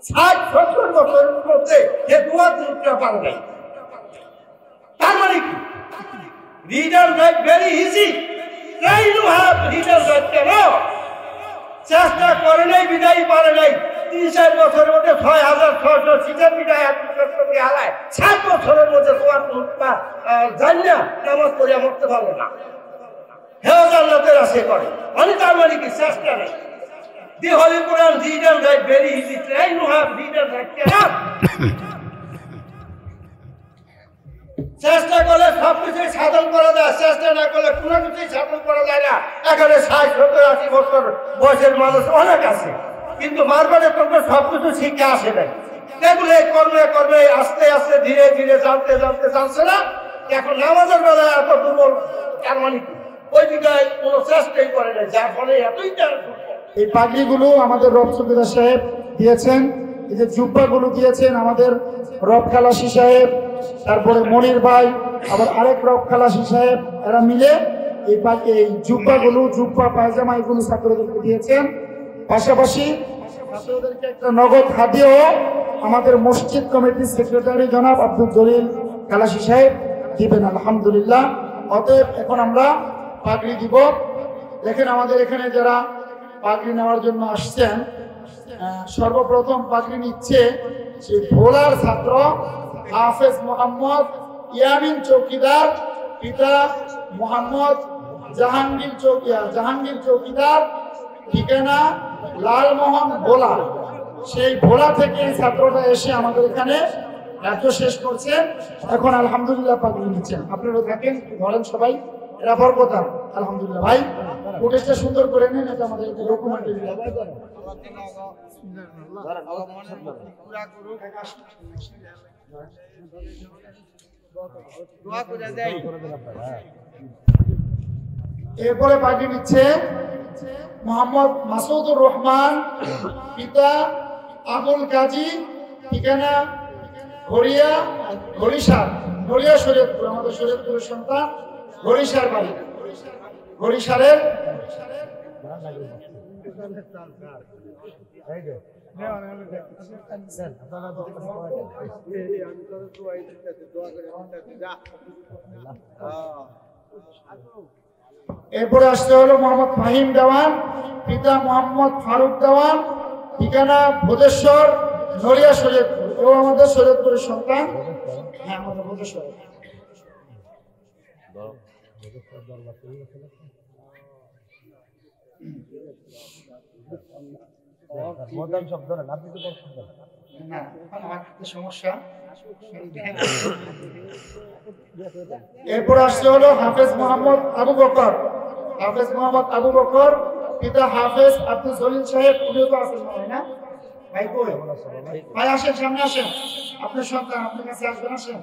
60-70 বছরের মধ্যে যে দোয়া দিতে পারে নাই। তার মানে কি? Reader life very easy, try to have reader life. কেন চেষ্টা করে নাই, বিদায় পারে নাই। 3-4 বছরের মধ্যে 6600 সিটের বিদায় হারায়। 7 বছরের মধ্যে তোমার জানিনা নামাজ পড়িয়া মরতে পারবে না, হেও জান্নাতের আশা করে। মানে তার মানে কি? চেষ্টা নেই। The holy Quran reader life very easy, try to have reader life. কেন চেষ্টা করলে সবকিছুই সাধন করা যায়, চেষ্টা না করলে কোনো কিছুই সাধন করা যায় না। এখানে 60-70-80 বছর বয়সের মানুষ অনেক আছে, কিন্তু মারবারে করবে সবকিছু শিক্ষা আসে নাই। এগুলো কর্মে কর্মে আস্তে আস্তে ধীরে ধীরে জানতে জানতে জানছে না। এখন নামাজের বেলায় এত দুর্বল, তার মানে কি? ওই জায়গায় কোনো চেষ্টাই করে নাই, যার ফলে এতই দুর্বল। এই পাগড়িগুলো আমাদের রব সুবেদার সাহেব দিয়েছেন, এই যে জুব্বাগুলো দিয়েছেন আমাদের রব খালাসি সাহেব, তারপরে মনির ভাই, আবার আরেক রব খালাসি সাহেব, এরা মিলে এই জুব্বাগুলো, জুব্বা পায়জামা এগুলো ছাত্রদেরকে দিয়েছেন। পাশাপাশি ছাত্রদেরকে একটা নগদ হাদিয়াও আমাদের মসজিদ কমিটির সেক্রেটারি জনাব আব্দুল জলিল খালাসি সাহেব দিবেন আলহামদুলিল্লাহ। অতএব এখন আমরা পাগড়ি দিব। দেখেন আমাদের এখানে যারা পাগড়ি নেওয়ার জন্য আসছেন, সর্বপ্রথম পাগড়ি নিচ্ছে সেই ভোলার ছাত্র হাফেজ মোহাম্মদ ইয়ামিন চৌকিদার, পিতা মোহাম্মদ জাহাঙ্গীর চৌকিদার, ঠিকানা লালমোহন ভোলা। সেই ভোলা থেকে এই ছাত্রটা এসে আমাদের এখানে রাজ্য শেষ করছে। এখন আলহামদুলিল্লাহ পাগড়ি নিচ্ছেন। আপনারা থাকেন, ধরেন সবাই, এরা বরকতা আলহামদুলিল্লাহ। ভাই ফুটেজটা সুন্দর করে নেন, এটা আমাদের ডকুমেন্টারি। এরপরে পার্টি নিচ্ছে মোহাম্মদ মাসুদুর রহমান, পিতা আবুল কাজী, ঠিকানা ঘড়িয়া শরীয়তপুর, আমাদের শরীয়তপুরের সন্তান, ঘড়িসার বাড়ি, ঘড়িসারের। এরপরে আসতে হলো মোহাম্মদ ফাহিম দেওয়ান, পিতা মোহাম্মদ ফারুক দেওয়ান, ঠিকানা ভোদেশ্বর, নড়িয়া শরীয়তপুর, এবং আমাদের শরীয়তপুরের সন্তান। হ্যাঁ, আমাদের ভোদেশ্বর। সমস্যা। এরপর আসতে হলো হাফেজ মোহাম্মদ আবু বকর, পিতা হাফেজ আব্দুল জলিল সাহেব। উনিও তো আছেন না ভাই? কই ভাই? আসেন, সামনে আসেন, আপনার সন্তান আপনার কাছে আসবেন, আসেন।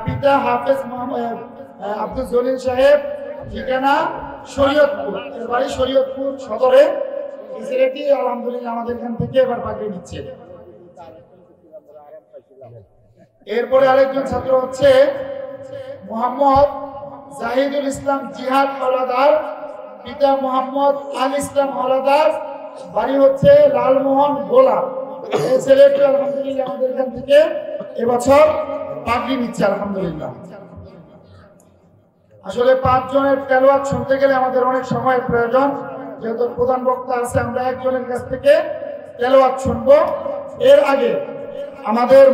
পিতা হাফেজ আব্দুল জলিল সাহেব, ঠিকানা শরীয়তপুর, এর বাড়ি শরীয়তপুর সদরে। এই ছেলেটি আলহামদুলিল্লাহ আমাদের এখান থেকে এবার পাগড়ি নিচ্ছে। এরপরে আরেকজন ছাত্র হচ্ছে মোহাম্মদ জাহিদুল ইসলাম জিহাদ হলাদার, পিতা মোহাম্মদ আল ইসলাম হলাদার, বাড়ি হচ্ছে লালমোহন ভোলা। এই ছেলেটি আলহামদুলিল্লাহ আমাদের এখান থেকে এবছর পাগড়ি নিচ্ছে আলহামদুলিল্লাহ। আসলে 5 জনের তেলাওয়াত শুনতে গেলে আমাদের অনেক সময়ের প্রয়োজন, যেহেতু প্রধান বক্তা আছে, আমরা একজনের কাছ থেকে তেলাওয়াত শুনবো। এর আগে আমাদের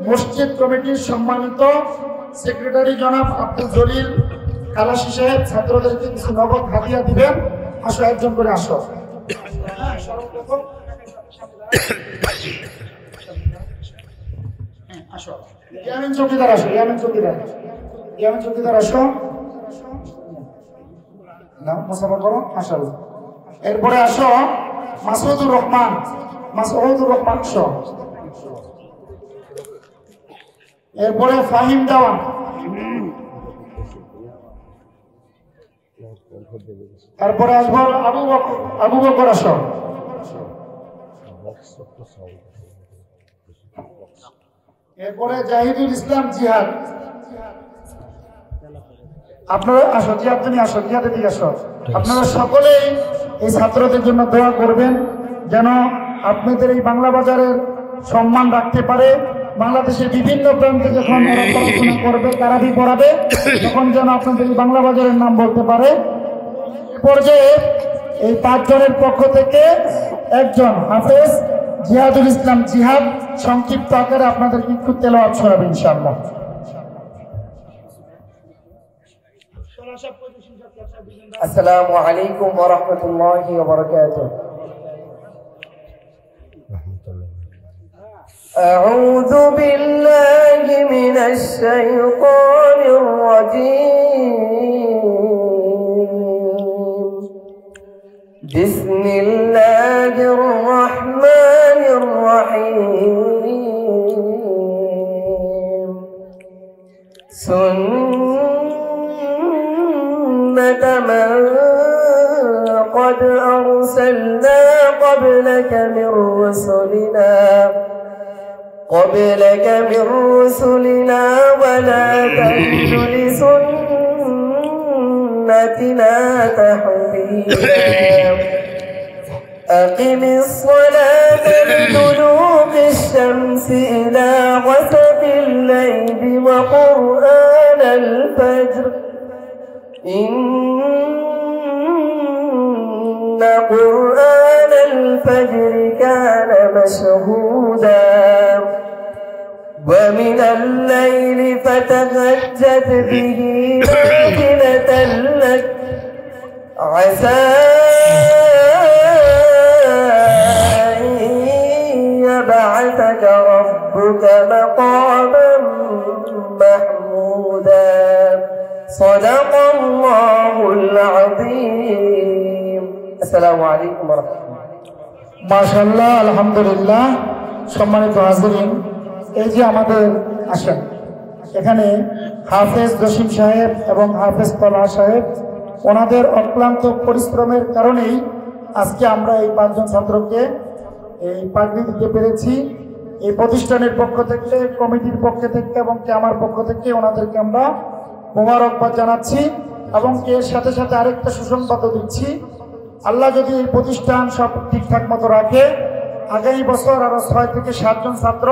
মসজিদ কমিটির সম্মানিত সেক্রেটারি জনাব আব্দুল জলিল খালাসি সাহেব ছাত্রদেরকে কিছু নগদ হাদিয়া দিবেন। আসো, একজন করে আসো। সর্বপ্রথম আসো, ইয়ামিন চৌকিদার আসো, ইয়ামিন চৌকিদার আসো না, মুসাফা করো, আসো। এরপরে আসো মাসুদুর রহমান আসো। এরপরে ফাহিম দেওয়ান, তারপরে আসবো আবু বকর আসো। এরপরে জাহিদুল ইসলাম জিহাদ, আপনারা আসো। জিহাদ, তুমি আসো, জিহাদের দিকে আসো। আপনারা সকলেই এই ছাত্রদের জন্য দোয়া করবেন যেন আপনাদের এই বাংলা বাজারের সম্মান রাখতে পারে। বাংলাদেশের বিভিন্ন প্রান্তে যখন ওরা পড়াশোনা করবে, তারাবি পড়াবে, তখন যেন আপনাদের এই বাংলা বাজারের নাম বলতে পারে। পর্যায়ে এই 5 জনের পক্ষ থেকে একজন হাফেজ জিহাদুল ইসলাম জিহাদ সংক্ষিপ্ত আকারে আপনাদেরকে একটু তেলাওয়াত শোনাবে ইনশাআল্লাহ। আসসালামু আলাইকুম ওয়া রাহমাতুল্লাহি ওয়া বারাকাতুহু। আউযু বিল্লাহি মিনাশ শাইতানির রাজীম। বিসমিল্লাহির রাহমানির রাহিম। سنة من قد أرسلنا قبلك من رسلنا ولا تجد لسنتنا تحويلا. أقم الصلاة لدلوك الشمس إلى غسق الليل وقرآن الفجر إن قرآن الفجر كان مشهودا. ومن الليل فتهجد به نافلة لك عسى أن يبعثك ربك مقاما محمودا. صدق الله العظيم. السلام عليكم ورحمة الله. মাশাআল্লাহ, আলহামদুলিল্লাহ। সম্মানিত হাজিরিন, এই যে আমাদের আসেন এখানে হাফেজ জসিম সাহেব এবং হাফেজ তলহা সাহেব, ওনাদের অক্লান্ত পরিশ্রমের কারণেই আজকে আমরা এই 5 জন ছাত্রকে এই পাগড়ি দিতে পেরেছি। এই প্রতিষ্ঠানের পক্ষ থেকে, কমিটির পক্ষ থেকে এবং আমার পক্ষ থেকে ওনাদেরকে আমরা মোবারকবাদ জানাচ্ছি এবং এর সাথে সাথে আরেকটা সুসংবাদও দিচ্ছি। আল্লাহ যদি এই প্রতিষ্ঠান সব ঠিকঠাক মতো রাখে, আগামী বছর আরো 6 থেকে 7 জন ছাত্র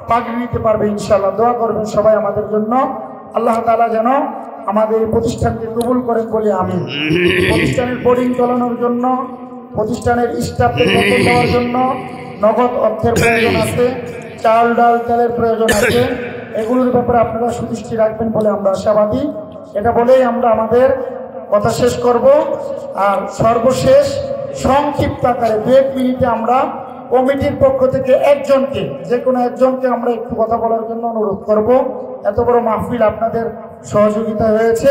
পাগড়ি নিতে পারবে ইনশাআল্লাহ। দোয়া করবেন সবাই আমাদের জন্য, আল্লাহ তাআলা যেন আমাদের এই প্রতিষ্ঠানকে কবুল করেন বলে আমি। প্রতিষ্ঠানের বোর্ডিং চালানোর জন্য, প্রতিষ্ঠানের স্টাফকে বেতন দেওয়ার জন্য নগদ অর্থের প্রয়োজন আছে, চাল ডাল তেলের প্রয়োজন আছে। এগুলোর ব্যাপারে আপনারা সুদৃষ্টি রাখবেন বলে আমরা আশাবাদী। এটা বলেই আমরা আমাদের কথা শেষ করব। আর সর্বশেষ সংক্ষিপ্ত আকারে 2 মিনিটে আমরা কমিটির পক্ষ থেকে একজনকে, যে কোনো একজনকে আমরা একটু কথা বলার জন্য অনুরোধ করব। এত বড় মাহফিল আপনাদের সহযোগিতা হয়েছে,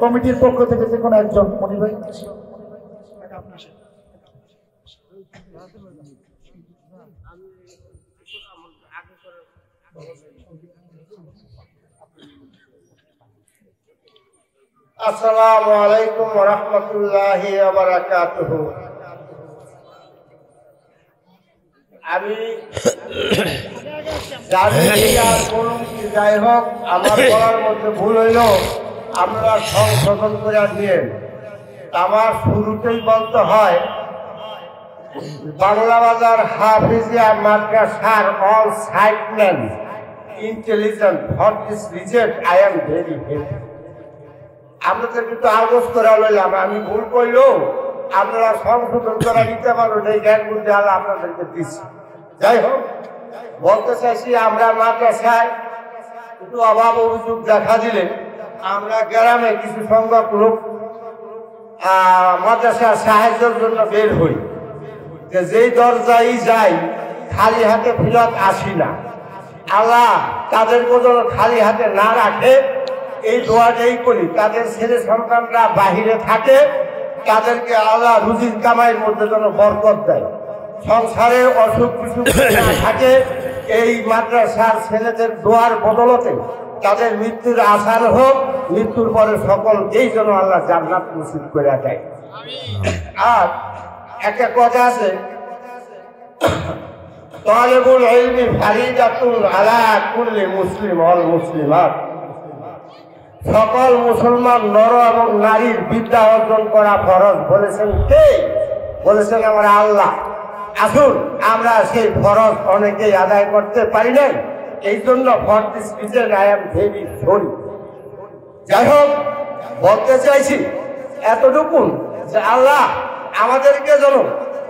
কমিটির পক্ষ থেকে যে কোনো একজন। মনির ভাই, আসসালামু আলাইকুম ওয়া রাহমাতুল্লাহি ওয়া বারাকাতুহু। আমি জানি আর বলুন কি, যাই হোক, আমার বলার মধ্যে ভুল হইল, আপনারা সংশোধন করে দিয়েন। আমার শুরুতেই বলতে হয়, বাংলা বাজার হাফিজিয়া মাদ্রাসার অল সাইটম্যান intelligent for this reject I am very happy. আপনাদের কিন্তু আলোচ করা লইলাম, আমি ভুল করলেও আপনারা সংশোধন করা দিতে পারবেন, এই জ্ঞান বুদ্ধি আল্লাহ আপনাদেরকে দিচ্ছি। যাই হোক, বলতে চাইছি, আমরা মাদ্রাসায় একটু অভাব অভিযোগ দেখা দিলে আমরা গ্রামে কিছু সংখ্যক লোক মাদ্রাসার সাহায্যের জন্য বের হই। যেই দরজায় যাই খালি হাতে ফিরত আসি না। আল্লাহ তাদেরকে যেন খালি হাতে না রাখে, এই দোয়াটাই করি। তাদের ছেলে সন্তানরা বাহিরে থাকে, তাদেরকে আল্লাহ রুজির কামাইয়ের মধ্যে যেন বরকত দেয়। সংসারে অসুখ বিসুখ না থাকে, এই মাদ্রাসার ছেলেদের দোয়ার বদলতে তাদের মৃত্যুর আসার হোক, মৃত্যুর পরে সকলকেই যেন আল্লাহ জান্নাত নসিব করে দেয়। আর একটা কথা আছে, তালেবুল ইলমি ফারিদাতুন আলা কুল্লি মুসলিম ওয়াল মুসলিমাত। সকল মুসলমান নর এবং নারীর বিদ্যা অর্জন করা ফরজ। বলেছেন কে? বলেছেন আমার আল্লাহ। আসুন আমরা সেই ফরজ অনেকেই আদায় করতে পারি নাই, এই জন্য for this reason I am very sorry. যাই হোক, বলতে চাইছি এতটুকু যে আল্লাহ আমাদেরকে যেন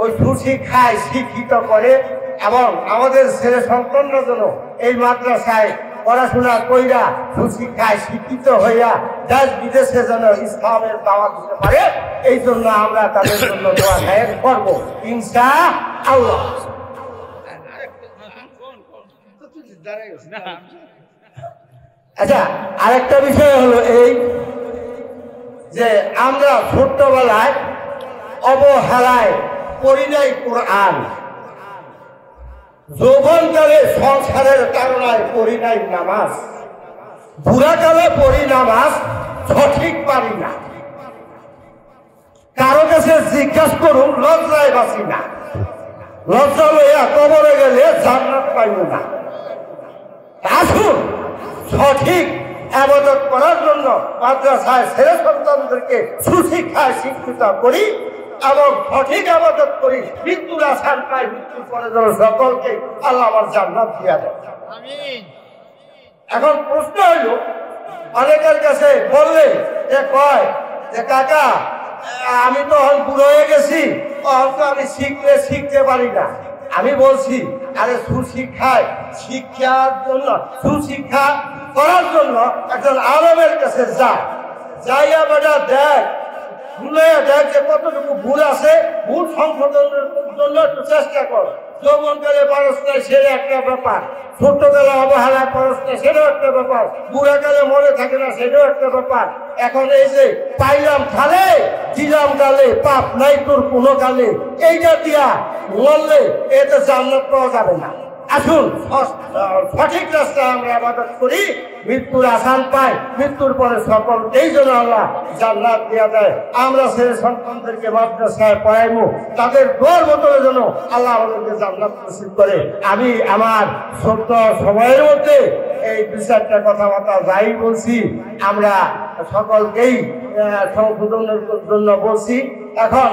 ওই সুশিক্ষায় শিক্ষিত করে এবং আমাদের ছেলে সন্তানরা যেন এই মাদ্রাসায় পড়াশোনা কইরা সুশিক্ষায় শিক্ষিত হইয়া দেশ বিদেশে যেন ইসলামের দাওয়াত দিতে পারে, এই জন্য আমরা তাদের জন্য দোয়া খায়ের করব ইনশাআল্লাহ। আচ্ছা, আরেকটা বিষয় হলো এই যে আমরা ছোট্টবেলায় অবহেলায় পড়ি নাই কোরআন, যৌবনকালে সংসারের কারণায় পড়ি নাই নামাজ, বুড়াকালে পড়ি নামাজ সঠিক পারি না, কারো কাছে জিজ্ঞাসা করুন লজ্জায় বাঁচি না, লজ্জা লইয়া কবরে গেলে জান্নাত পাইব না। আসুন সঠিক ইবাদত করার জন্য মাদ্রাসায় ছেলে সন্তানদেরকে সুশিক্ষায় শিক্ষিত করি এবং সঠিক ইবাদত করি, মৃত্যুর আশার পাই, মৃত্যুর পরে যেন সকলকে আল্লাহ আমার জান্নাত দিয়া দেয়। এখন প্রশ্ন হইল, অনেকের কাছে বললে যে কয় যে কাকা আমি তো বুড়ো হয়ে গেছি, তো আমি শিখতে পারি না। আমি বলছি আরে সুশিক্ষায় শিক্ষার জন্য, সুশিক্ষা করার জন্য একজন আলেমের কাছে যাইয়া বেটা দেখ, ভুলে দেখ যে কতটুকু ভুল আছে, ভুল সংশোধনের জন্য একটু চেষ্টা কর। যৌবনকালে পড়াশোনা সেটা একটা ব্যাপার, ছোট্টবেলা অবহেলা পড়াশোনা সেটাও একটা ব্যাপার, বুড়াকালে মনে থাকে না সেটাও একটা ব্যাপার। এখন এই যে পাইলাম খালে দিলাম গালে, পাপ নাই তোর কোনো কালে, এইটা দিয়া মরলে এতে জান্নাত পাওয়া যাবে না। আসুন সঠিক রাস্তায় আমরা ইবাদত করি, মৃত্যুর আসান পাই, মৃত্যুর পরে সকলকেই যেন আল্লাহ জান্নাত দিয়া দেয়। আমরা ছেলে সন্তানদেরকে মাদ্রাসায় পড়াইবো, তাদের দোয়ার মতনে যেন আল্লাহ আমাদেরকে জান্নাত নসিব করে। আমি আমার ছোট্ট সময়ের মধ্যে এই দুই চারটা কথাবার্তা যাই বলছি, আমরা সকলকেই সংশোধনের জন্য বলছি। এখন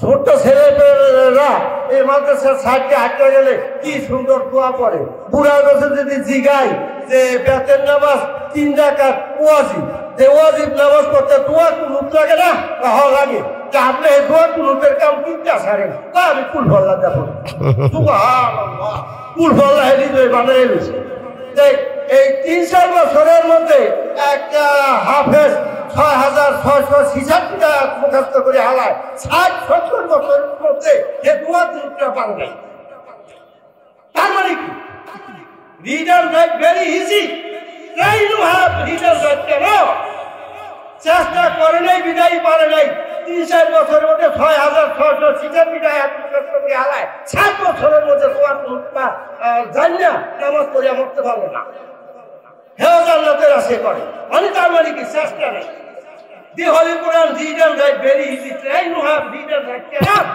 ছোট্ট ছেলেরা এই মাদ্রাসার সাইডে হাঁটতে গেলে কি সুন্দর দোয়া পড়ে। বুড়া কাছে যদি জিগাই যে বেতের নামাজ 3 রাকাত ওয়াজিব, যে ওয়াজিব নামাজ করতে দোয়া কুনুত লাগে না? লাগে। আপনি এই দোয়া কুনুতের কাম কিনতে সারেন, আমি কুল ভল্লা যাবো, কুল ভল্লা হৃদয় বানাই গেছে। এই 3-4 বছরের মধ্যে একটা হাফেজ 6,666 মুখস্থ করে হালায়, 60-70 বছরের মধ্যে এ দোয়া তুলতে পারে নাই। তার মানে কি? Reader right very easy, try to have reader right. কেন চেষ্টা করে নাই, বিদায় পারে নাই। 3-4 বছরের মধ্যে 6,666 মুখস্থ করে হালায়, 60 বছরের মধ্যে দোয়া তুলতে জানি না, নামাজ পড়ে মরতে পারবে না, হেও জান্নাতের আশা করে। মানে তার মানে কি? চেষ্টা নেই। The Holy Quran reader right very easy. Try to have reader right. Cannot.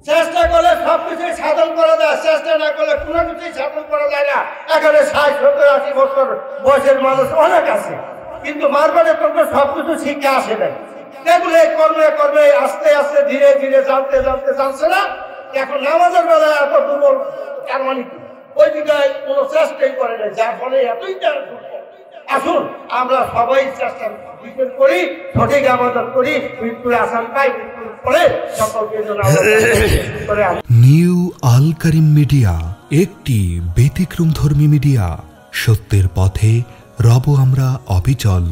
চেষ্টা করলে সবকিছুই সাধন করা যায়, চেষ্টা না করলে কোনো কিছুই সাধন করা যায় না। এখানে 60-70-80 বছর বয়সের মানুষ অনেক আছে, কিন্তু মারবারে করবে সবকিছু শিক্ষা আসে নাই। এগুলো কর্মে কর্মে আস্তে আস্তে ধীরে ধীরে জানতে জানছে না। এখন নামাজের বেলায় এত দুর্বল, তার মানে কি? ওই দিকে কোনো চেষ্টাই করে নাই, যার ফলে এতই আসুন আমরা সবাই চেষ্টা করি, সঠিক ইবাদত করি, মৃত্যুর আসান পাই, মৃত্যুর পরে সকলকে যেন নিউ আল কারিম মিডিয়া একটি ব্যতিক্রমধর্মী মিডিয়া। সত্যের পথে রব আমরা অবিচল।